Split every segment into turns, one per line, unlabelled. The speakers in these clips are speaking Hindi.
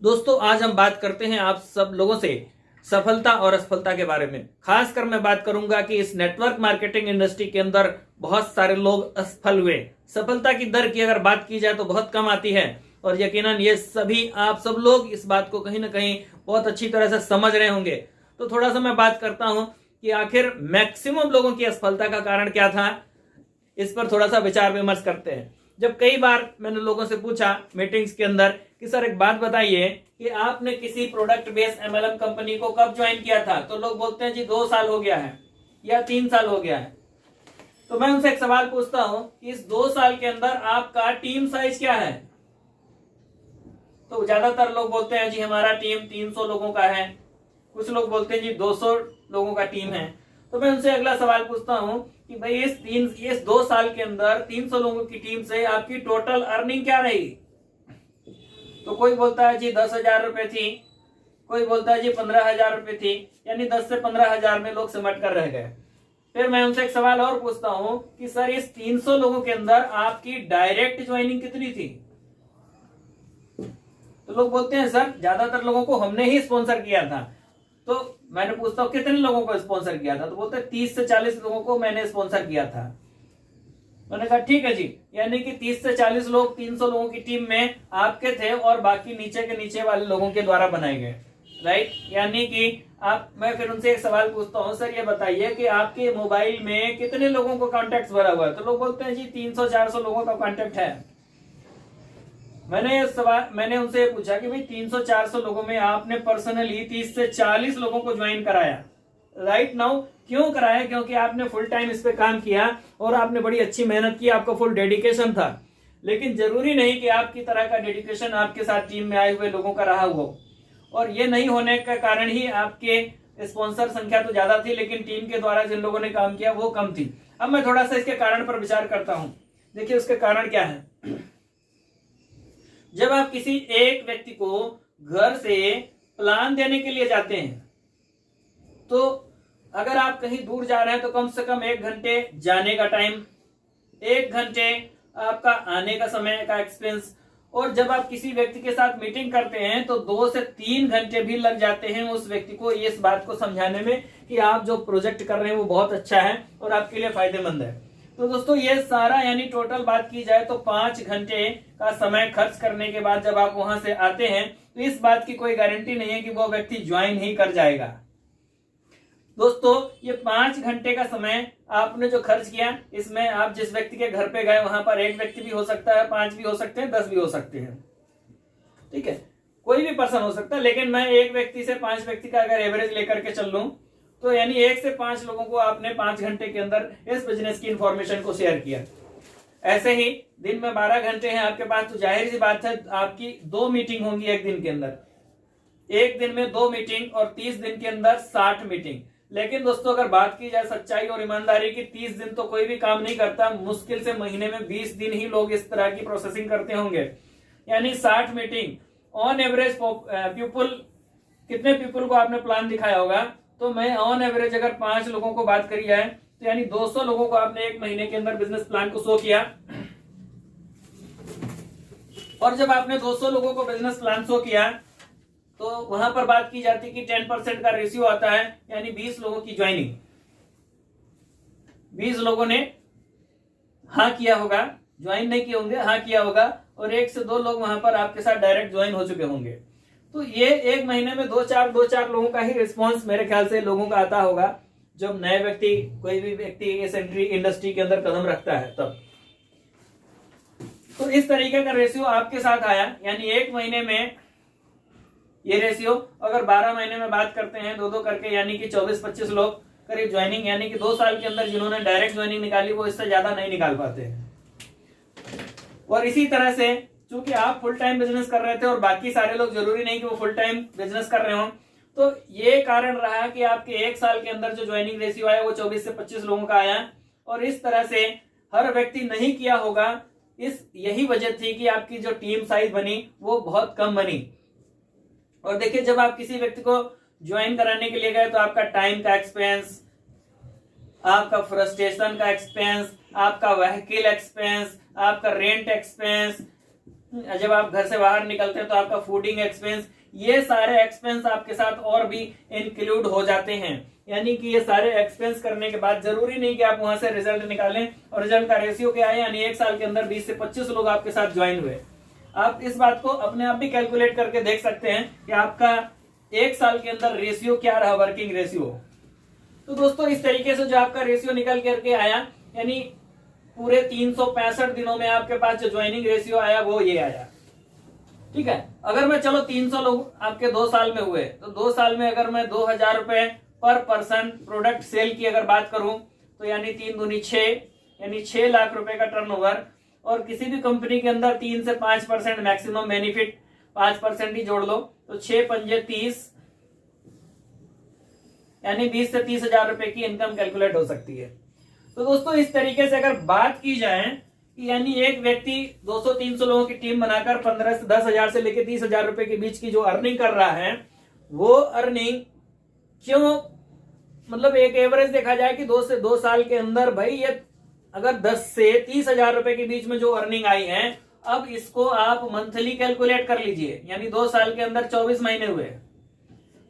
दोस्तों आज हम बात करते हैं आप सब लोगों से सफलता और असफलता के बारे में। खासकर मैं बात करूंगा कि इस नेटवर्क मार्केटिंग इंडस्ट्री के अंदर बहुत सारे लोग असफल हुए। सफलता की दर की अगर बात की जाए तो बहुत कम आती है और यकीनन ये सभी आप सब लोग इस बात को कहीं ना कहीं बहुत अच्छी तरह से समझ रहे होंगे। तो थोड़ा सा मैं बात करता हूं कि आखिर मैक्सिमम लोगों की असफलता का कारण क्या था, इस पर थोड़ा सा विचार विमर्श करते हैं। जब कई बार मैंने लोगों से पूछा मीटिंग्स के अंदर कि सर एक बात बताइए कि आपने किसी प्रोडक्ट बेस्ड एमएलएम कंपनी को कब ज्वाइन किया था, तो लोग बोलते हैं जी 2 साल हो गया है या 3 साल हो गया है। तो मैं उनसे एक सवाल पूछता हूं कि इस 2 साल के अंदर आपका टीम साइज क्या है, तो ज्यादातर लोग बोलते हैं जी हमारा टीम 300 लोगों का है, कुछ लोग बोलते हैं जी 200 लोगों का टीम है। तो मैं उनसे अगला सवाल पूछता हूं कि भाई इस 2 साल के अंदर 300 लोगों की टीम से आपकी टोटल अर्निंग क्या रही। तो कोई बोलता है जी 10,000 रुपए थी, कोई बोलता है जी 15,000 रुपए थी, यानी 10 से 15,000 में लोग सिमट कर रह गए। फिर मैं उनसे एक सवाल और पूछता हूं कि सर इस 300 लोगों के अंदर आपकी डायरेक्ट ज्वाइनिंग कितनी थी। तो लोग बोलते हैं सर ज्यादातर लोगों को हमने ही स्पॉन्सर किया था। तो मैंने पूछता हूं कितने लोगों को स्पॉन्सर किया था, तो बोलते हैं 30 से 40 लोगों को मैंने स्पॉन्सर किया था। मैंने कहा ठीक है जी, यानी कि 30 से 40 लोग 300 लोगों की टीम में आपके थे और बाकी नीचे के नीचे वाले लोगों के द्वारा बनाए गए, राइट। यानी कि मैं फिर उनसे एक सवाल पूछता हूं, सर ये बताइए कि आपके मोबाइल में कितने लोगों को कॉन्टेक्ट भरा हुआ है। तो लोग बोलते हैं जी 300-400 लोगों का कॉन्टेक्ट है। मैंने उनसे पूछा कि भाई 300-400 लोगों में आपने पर्सनली 30 से 40 लोगों को ज्वाइन कराया, राइट नाउ क्यों कराया, क्योंकि आपने फुल टाइम इस पे काम किया और आपने बड़ी अच्छी मेहनत की, आपका फुल डेडिकेशन था। लेकिन जरूरी नहीं कि आपकी तरह का डेडिकेशन आपके साथ टीम में आए हुए लोगों का रहा हो, और ये नहीं होने का कारण ही आपके स्पॉन्सर संख्या तो ज्यादा थी लेकिन टीम के द्वारा जिन लोगों ने काम किया वो कम थी। अब मैं थोड़ा सा इसके कारण पर विचार करता हूं। देखिए उसके कारण क्या है। जब आप किसी एक व्यक्ति को घर से प्लान देने के लिए जाते हैं, तो अगर आप कहीं दूर जा रहे हैं तो कम से कम 1 घंटे जाने का टाइम, 1 घंटे आपका आने का समय का एक्सपेंस, और जब आप किसी व्यक्ति के साथ मीटिंग करते हैं तो 2 से 3 घंटे भी लग जाते हैं उस व्यक्ति को इस बात को समझाने में कि आप जो प्रोजेक्ट कर रहे हैं वो बहुत अच्छा है और आपके लिए फायदेमंद है। तो दोस्तों ये सारा यानी टोटल बात की जाए तो 5 घंटे का समय खर्च करने के बाद जब आप वहां से आते हैं तो इस बात की कोई गारंटी नहीं है कि वो व्यक्ति ज्वाइन ही कर जाएगा। दोस्तों ये 5 घंटे का समय आपने जो खर्च किया, इसमें आप जिस व्यक्ति के घर पे गए वहां पर 1 व्यक्ति भी हो सकता है, 5 भी हो सकते हैं, 10 भी हो सकते हैं, ठीक है, कोई भी पर्सन हो सकता है। लेकिन मैं 1 व्यक्ति से 5 व्यक्ति का अगर एवरेज लेकर के चल लूं तो यानी 1 से 5 लोगों को आपने 5 घंटे के अंदर इस बिजनेस की इंफॉर्मेशन को शेयर किया। ऐसे ही दिन में 12 घंटे हैं आपके पास, तो जाहिर सी बात है आपकी 2 मीटिंग होंगी एक दिन के अंदर, एक दिन में 2 मीटिंग और 30 दिन के अंदर 60 मीटिंग। लेकिन दोस्तों अगर बात की जाए सच्चाई और ईमानदारी की, 30 दिन तो कोई भी काम नहीं करता, मुश्किल से महीने में 20 दिन ही लोग इस तरह की प्रोसेसिंग करते होंगे। यानी 60 मीटिंग ऑन एवरेज पीपल, कितने पीपल को आपने प्लान दिखाया होगा, तो मैं ऑन एवरेज अगर 5 लोगों को बात करी जाए तो यानी 200 लोगों को आपने 1 महीने के अंदर बिजनेस प्लान को शो किया। और जब आपने 200 लोगों को बिजनेस प्लान शो किया तो वहां पर बात की जाती कि 10% का रेशियो आता है, यानी 20 लोगों की ज्वाइनिंग, 20 लोगों ने हाँ किया होगा, ज्वाइन नहीं किए होंगे, हाँ किया होगा, और 1 से 2 लोग वहां पर आपके साथ डायरेक्ट ज्वाइन हो चुके होंगे। तो ये 1 महीने में 2-4 लोगों का ही रिस्पॉन्स मेरे ख्याल से लोगों का आता होगा जब नए व्यक्ति, कोई भी व्यक्ति इस इंडस्ट्री के अंदर कदम रखता है तब। तो इस तरीके का रेशियो आपके साथ आया, यानी 1 महीने में ये रेशियो, अगर 12 महीने में बात करते हैं 2-2 करके, यानी कि 24-25 लोग करीब ज्वाइनिंग, यानी कि 2 साल के अंदर जिन्होंने डायरेक्ट ज्वाइनिंग निकाली वो इससे ज्यादा नहीं निकाल पाते हैं। और इसी तरह से चूंकि आप फुल टाइम बिजनेस कर रहे थे और बाकी सारे लोग जरूरी नहीं कि वो फुल टाइम बिजनेस कर रहे हो, तो ये कारण रहा कि आपके 1 साल के अंदर जो ज्वाइनिंग रेशियो आया वो 24 से 25 लोगों का आया। और इस तरह से हर व्यक्ति नहीं किया होगा, यही वजह थी कि आपकी जो टीम साइज बनी वो बहुत कम बनी। और देखिए जब आप किसी व्यक्ति को ज्वाइन कराने के लिए गए तो आपका टाइम का एक्सपेंस, आपका फ्रस्ट्रेशन का एक्सपेंस, आपका व्हीकल एक्सपेंस, आपका रेंट एक्सपेंस, जब आप घर से बाहर निकलते हैं तो आपका फूडिंग एक्सपेंस, ये सारे एक्सपेंस आपके साथ और भी इंक्लूड हो जाते हैं। यानी कि ये सारे एक्सपेंस करने के बाद जरूरी नहीं कि आप वहां से रिजल्ट निकालें और रिजल्ट का रेशियो क्या है, यानी एक साल के अंदर 20 से 25 लोग आपके साथ ज्वाइन हुए। आप इस बात को अपने आप भी कैलकुलेट करके देख सकते हैं कि आपका एक साल के अंदर रेशियो क्या रहा, वर्किंग रेशियो। तो दोस्तों इस तरीके से जो आपका रेशियो निकल करके आया, यानी पूरे 365 दिनों में आपके पास जो ज्वाइनिंग रेशियो आया वो ये आया। ठीक है, अगर मैं चलो 300 लोग आपके 2 साल में हुए, तो 2 साल में अगर मैं 2000 रुपए पर पर्सन प्रोडक्ट सेल की अगर बात करूं, तो यानी 3 दूनी 6, यानी 6 लाख रुपए का टर्नओवर। और किसी भी कंपनी के अंदर 3 से 5% मैक्सिमम बेनिफिट, 5% ही जोड़ लो, तो 6 पंजे 30, यानी 20 से 30 हजार रुपए की इनकम कैलकुलेट हो सकती है। तो दोस्तों इस तरीके से अगर बात की जाए कि यानी एक व्यक्ति 200-300 लोगों की टीम बनाकर 15 से 10 हजार से लेकर 30 हजार रुपए के बीच की जो अर्निंग कर रहा है, वो अर्निंग क्यों, मतलब एक एवरेज देखा जाए कि 2 से 2 साल के अंदर भाई ये अगर 10 से 30 हजार रुपए के बीच में जो अर्निंग आई है, अब इसको आप मंथली कैलकुलेट कर लीजिए, यानी 2 साल के अंदर 24 महीने हुए,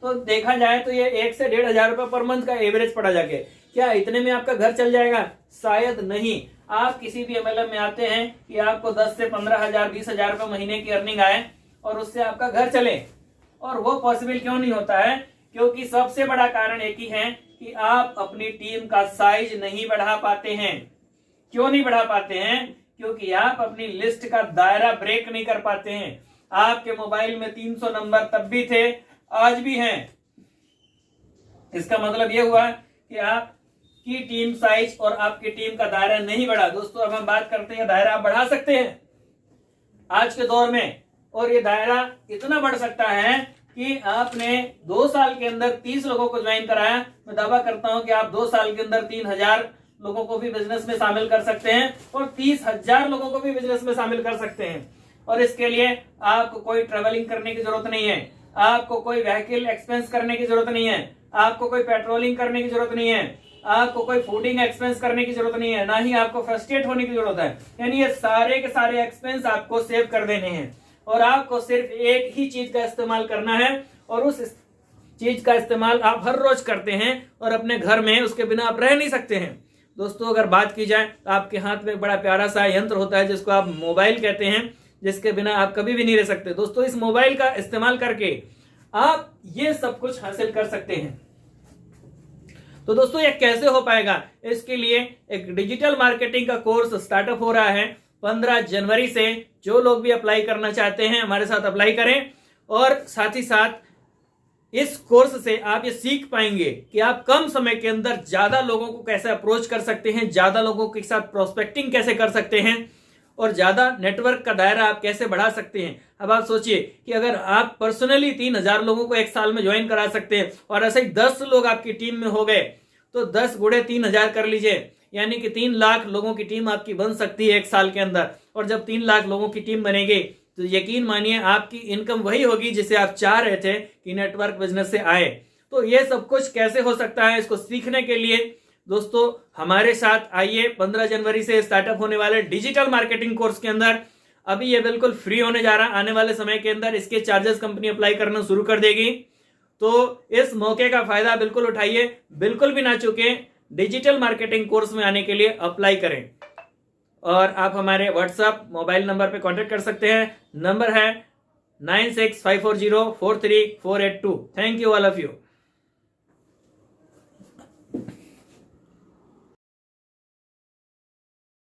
तो देखा जाए तो ये 1 से 1,500 रुपए पर मंथ का एवरेज पड़ा जाके। क्या इतने में आपका घर चल जाएगा? शायद नहीं। आप किसी भी एमएलएम में आते हैं कि आपको 10 से 15 हजार 20 हजार रुपए महीने की अर्निंग आए और उससे आपका घर चले, और वो पॉसिबल क्यों नहीं होता है? क्योंकि सबसे बड़ा कारण एक ही है कि आप अपनी टीम का साइज नहीं बढ़ा पाते हैं। क्यों नहीं बढ़ा पाते हैं? क्योंकि आप अपनी लिस्ट का दायरा ब्रेक नहीं कर पाते हैं। आपके मोबाइल में 300 नंबर तब भी थे, आज भी हैं। इसका मतलब यह हुआ कि आपकी टीम साइज और आपकी टीम का दायरा नहीं बढ़ा। दोस्तों अब हम बात करते हैं दायरा आप बढ़ा सकते हैं आज के दौर में, और ये दायरा इतना बढ़ सकता है कि आपने 2 साल के अंदर 30 लोगों को ज्वाइन कराया, मैं दावा करता हूं कि आप 2 साल के अंदर 3,000 लोगों को भी बिजनेस में शामिल कर सकते हैं और 30,000 लोगों को भी बिजनेस में शामिल कर सकते हैं। और इसके लिए आपको कोई ट्रेवलिंग करने की जरूरत नहीं है, आपको कोई व्हीकल एक्सपेंस करने की जरूरत नहीं है, आपको कोई पेट्रोलिंग करने की जरूरत नहीं है, आपको कोई फूडिंग एक्सपेंस करने की जरूरत नहीं है, ना ही आपको फ्रस्ट्रेट होने की जरूरत है। यानी ये सारे के सारे एक्सपेंस आपको सेव कर देने हैं और आपको सिर्फ एक ही चीज का इस्तेमाल करना है, और उस चीज का इस्तेमाल आप हर रोज करते हैं और अपने घर में उसके बिना आप रह नहीं सकते हैं। दोस्तों अगर बात की जाए तो आपके हाथ में एक बड़ा प्यारा सा यंत्र होता है जिसको आप मोबाइल कहते हैं, जिसके बिना आप कभी भी नहीं रह सकते। दोस्तों इस मोबाइल का इस्तेमाल करके आप ये सब कुछ हासिल कर सकते हैं। तो दोस्तों ये कैसे हो पाएगा? इसके लिए एक डिजिटल मार्केटिंग का कोर्स स्टार्टअप हो रहा है 15 जनवरी से। जो लोग भी अप्लाई करना चाहते हैं हमारे साथ अप्लाई करें, और साथ ही साथ इस कोर्स से आप ये सीख पाएंगे कि आप कम समय के अंदर ज्यादा लोगों को कैसे अप्रोच कर सकते हैं, ज्यादा लोगों के साथ प्रोस्पेक्टिंग कैसे कर सकते हैं, और ज्यादा नेटवर्क का दायरा आप कैसे बढ़ा सकते हैं। अब आप सोचिए कि अगर आप पर्सनली 3,000 लोगों को एक साल में ज्वाइन करा सकते हैं और ऐसे ही 10 लोग आपकी टीम में हो गए, तो 10 गुणे 3,000 कर लीजिए, यानी कि 3 लाख लोगों की टीम आपकी बन सकती है एक साल के अंदर। और जब 3 लाख लोगों की टीम बनेगी तो यकीन मानिए आपकी इनकम वही होगी जिसे आप चाह रहे थे कि नेटवर्क बिजनेस से आए। तो ये सब कुछ कैसे हो सकता है, इसको सीखने के लिए दोस्तों हमारे साथ आइए 15 जनवरी से स्टार्टअप होने वाले डिजिटल मार्केटिंग कोर्स के अंदर। अभी ये बिल्कुल फ्री होने जा रहा है, आने वाले समय के अंदर इसके चार्जेस कंपनी अप्लाई करना शुरू कर देगी। तो इस मौके का फायदा बिल्कुल उठाइए, बिल्कुल भी ना चूकें। डिजिटल मार्केटिंग कोर्स में आने के लिए अप्लाई करें, और आप हमारे व्हाट्सएप मोबाइल नंबर पे कांटेक्ट कर सकते हैं। नंबर है 9654043482। Thank you all of you.